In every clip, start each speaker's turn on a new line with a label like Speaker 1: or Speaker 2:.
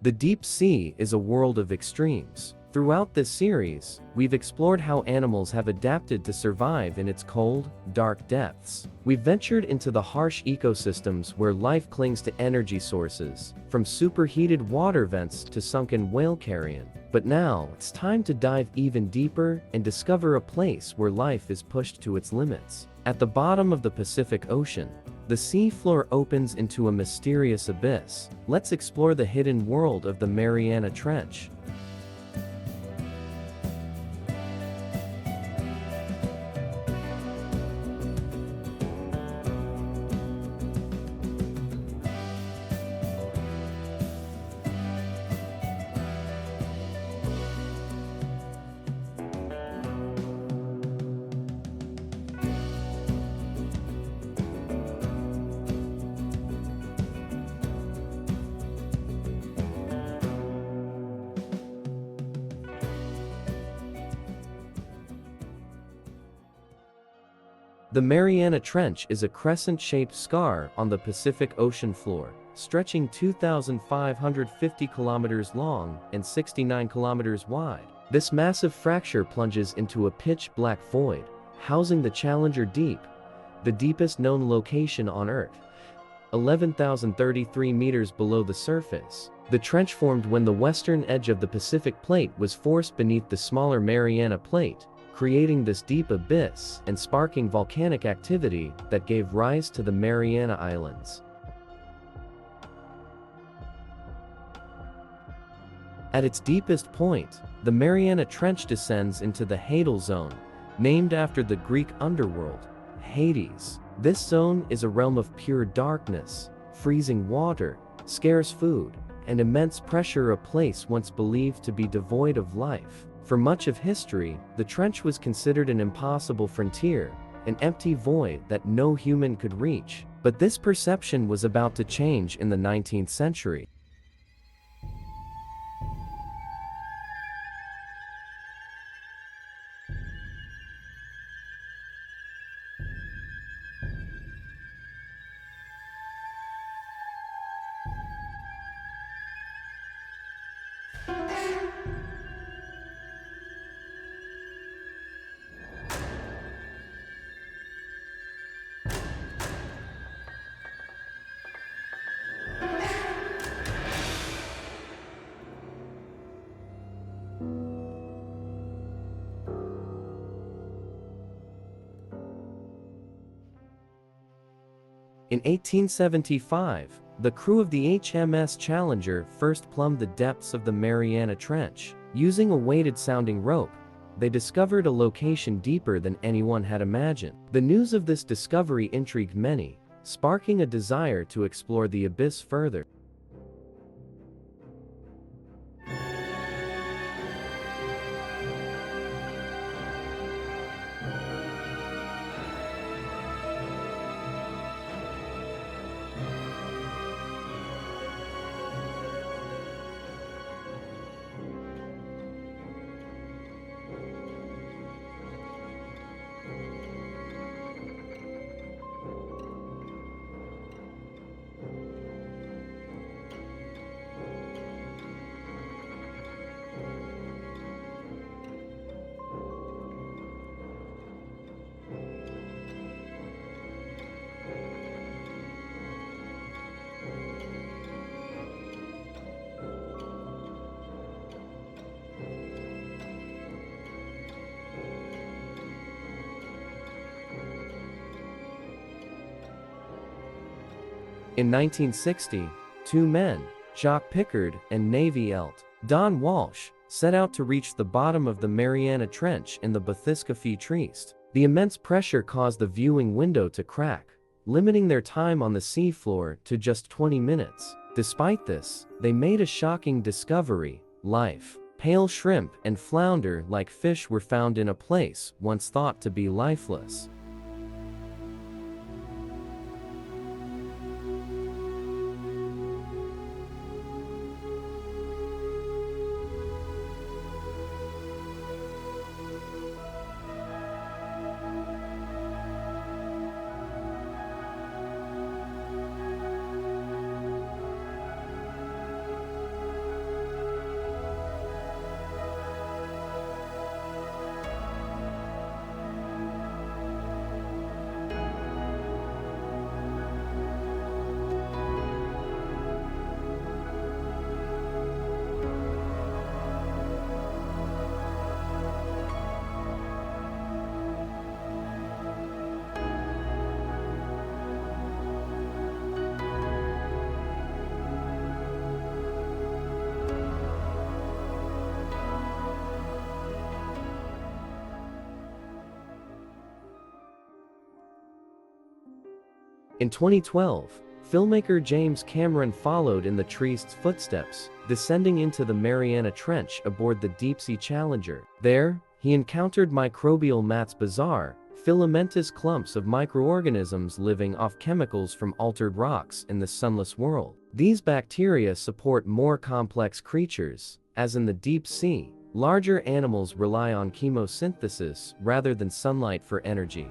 Speaker 1: The deep sea is a world of extremes. Throughout this series, we've explored how animals have adapted to survive in its cold, dark depths. We've ventured into the harsh ecosystems where life clings to energy sources, from superheated water vents to sunken whale carrion. But now, it's time to dive even deeper and discover a place where life is pushed to its limits. At the bottom of the Pacific Ocean, the sea floor opens into a mysterious abyss. Let's explore the hidden world of the Mariana Trench. The Mariana Trench is a crescent-shaped scar on the Pacific Ocean floor, stretching 2,550 kilometers long and 69 kilometers wide. This massive fracture plunges into a pitch-black void, housing the Challenger Deep, the deepest known location on Earth, 11,033 meters below the surface. The trench formed when the western edge of the Pacific Plate was forced beneath the smaller Mariana Plate, creating this deep abyss and sparking volcanic activity that gave rise to the Mariana Islands. At its deepest point, the Mariana Trench descends into the Hadal Zone, named after the Greek underworld, Hades. This zone is a realm of pure darkness, freezing water, scarce food, and immense pressure, a place once believed to be devoid of life. For much of history, the trench was considered an impossible frontier, an empty void that no human could reach. But this perception was about to change in the 19th century. In 1875, the crew of the HMS Challenger first plumbed the depths of the Mariana Trench. Using a weighted-sounding rope, they discovered a location deeper than anyone had imagined. The news of this discovery intrigued many, sparking a desire to explore the abyss further. In 1960, two men, Jacques Piccard and Navy Lt. Don Walsh, set out to reach the bottom of the Mariana Trench in the bathyscape trieste. The immense pressure caused the viewing window to crack, limiting their time on the seafloor to just 20 minutes. Despite this, they made a shocking discovery: life. Pale shrimp and flounder-like fish were found in a place once thought to be lifeless. In 2012, filmmaker James Cameron followed in the trieste's footsteps, descending into the Mariana Trench aboard the deep-sea Challenger. There, he encountered microbial mats, bizarre, filamentous clumps of microorganisms living off chemicals from altered rocks in the sunless world. These bacteria support more complex creatures, as in the deep sea. Larger animals rely on chemosynthesis rather than sunlight for energy.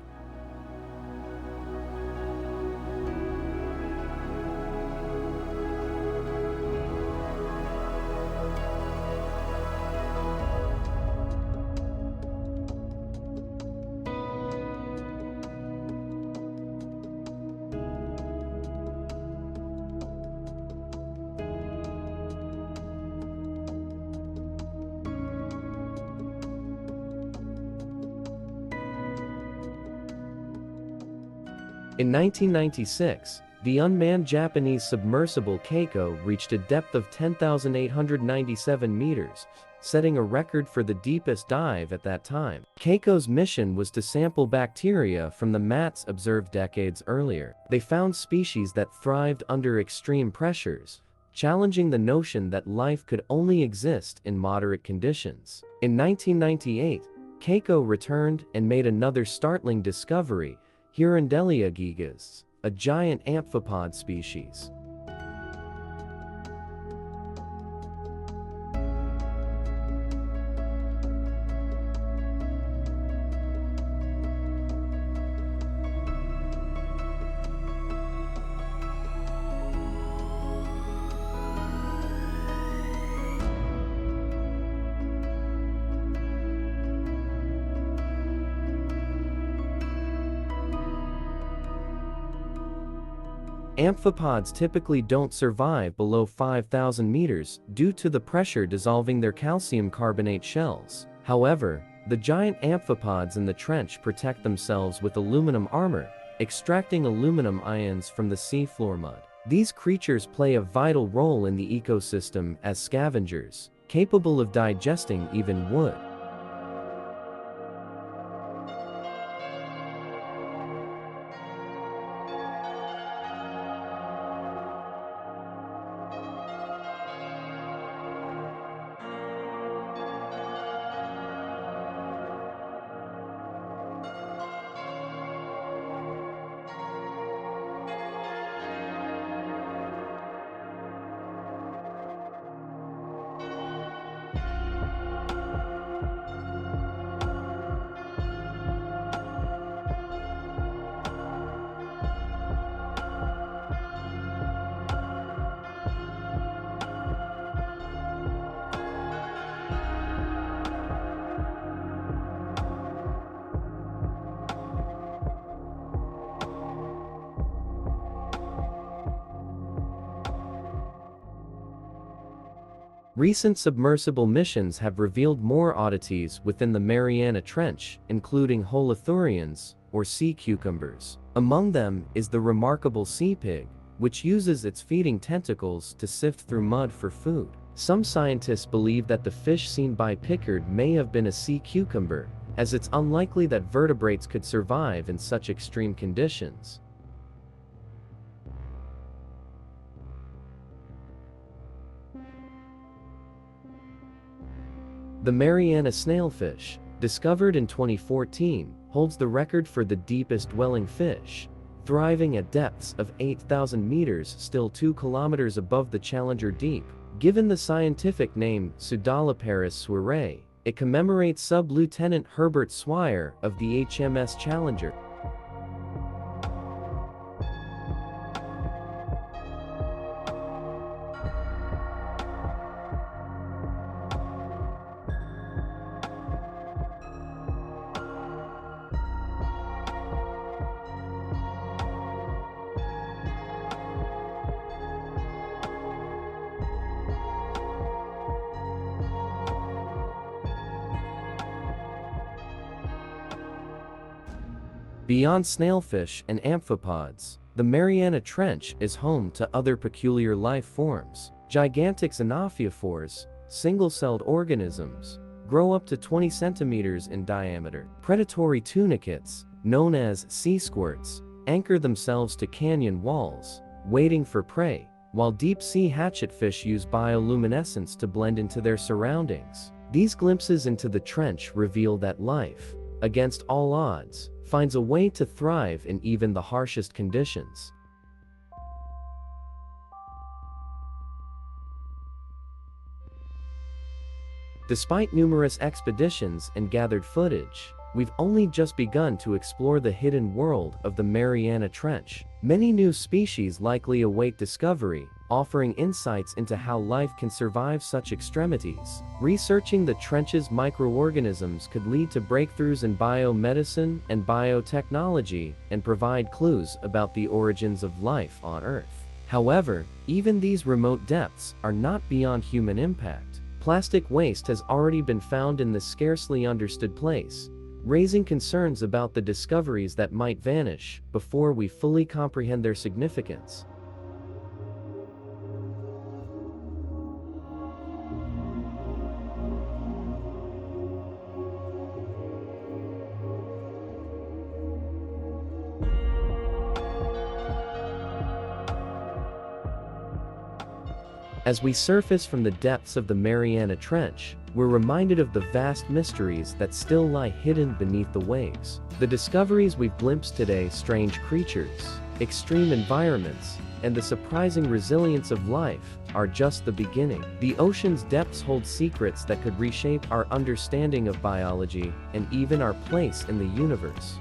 Speaker 1: In 1996, the unmanned Japanese submersible Keiko reached a depth of 10,897 meters, setting a record for the deepest dive at that time. Keiko's mission was to sample bacteria from the mats observed decades earlier. They found species that thrived under extreme pressures, challenging the notion that life could only exist in moderate conditions. In 1998, Keiko returned and made another startling discovery: Hirondelia gigas, a giant amphipod species. Amphipods typically don't survive below 5,000 meters due to the pressure dissolving their calcium carbonate shells. However, the giant amphipods in the trench protect themselves with aluminum armor, extracting aluminum ions from the seafloor mud. These creatures play a vital role in the ecosystem as scavengers, capable of digesting even wood. Recent submersible missions have revealed more oddities within the Mariana Trench, including holothurians, or sea cucumbers. Among them is the remarkable sea pig, which uses its feeding tentacles to sift through mud for food. Some scientists believe that the fish seen by Pickard may have been a sea cucumber, as it's unlikely that vertebrates could survive in such extreme conditions. The Mariana snailfish, discovered in 2014, holds the record for the deepest dwelling fish, thriving at depths of 8,000 meters, still 2 kilometers above the Challenger deep. Given the scientific name Pseudaloparus swirae, it commemorates Sub-Lieutenant Herbert Swire of the HMS Challenger. Beyond snailfish and amphipods, the Mariana Trench is home to other peculiar life forms. Gigantic xenophyophores, single-celled organisms, grow up to 20 centimeters in diameter. Predatory tunicates, known as sea squirts, anchor themselves to canyon walls, waiting for prey, while deep-sea hatchetfish use bioluminescence to blend into their surroundings. These glimpses into the trench reveal that life, against all odds, finds a way to thrive in even the harshest conditions. Despite numerous expeditions and gathered footage, we've only just begun to explore the hidden world of the Mariana Trench. Many new species likely await discovery, offering insights into how life can survive such extremities. Researching the trench's microorganisms could lead to breakthroughs in biomedicine and biotechnology and provide clues about the origins of life on Earth. However, even these remote depths are not beyond human impact. Plastic waste has already been found in this scarcely understood place, raising concerns about the discoveries that might vanish before we fully comprehend their significance. As we surface from the depths of the Mariana Trench, we're reminded of the vast mysteries that still lie hidden beneath the waves. The discoveries we've glimpsed today, strange creatures, extreme environments, and the surprising resilience of life, are just the beginning. The ocean's depths hold secrets that could reshape our understanding of biology and even our place in the universe.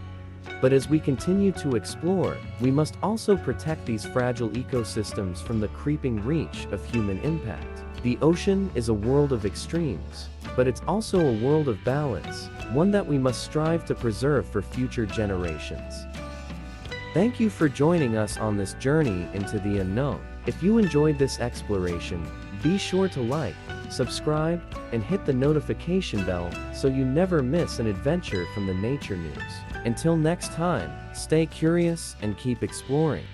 Speaker 1: But as we continue to explore, we must also protect these fragile ecosystems from the creeping reach of human impact. The ocean is a world of extremes, but it's also a world of balance, one that we must strive to preserve for future generations. Thank you for joining us on this journey into the unknown. If you enjoyed this exploration, be sure to like, subscribe, and hit the notification bell so you never miss an adventure from the nature news. Until next time, stay curious and keep exploring.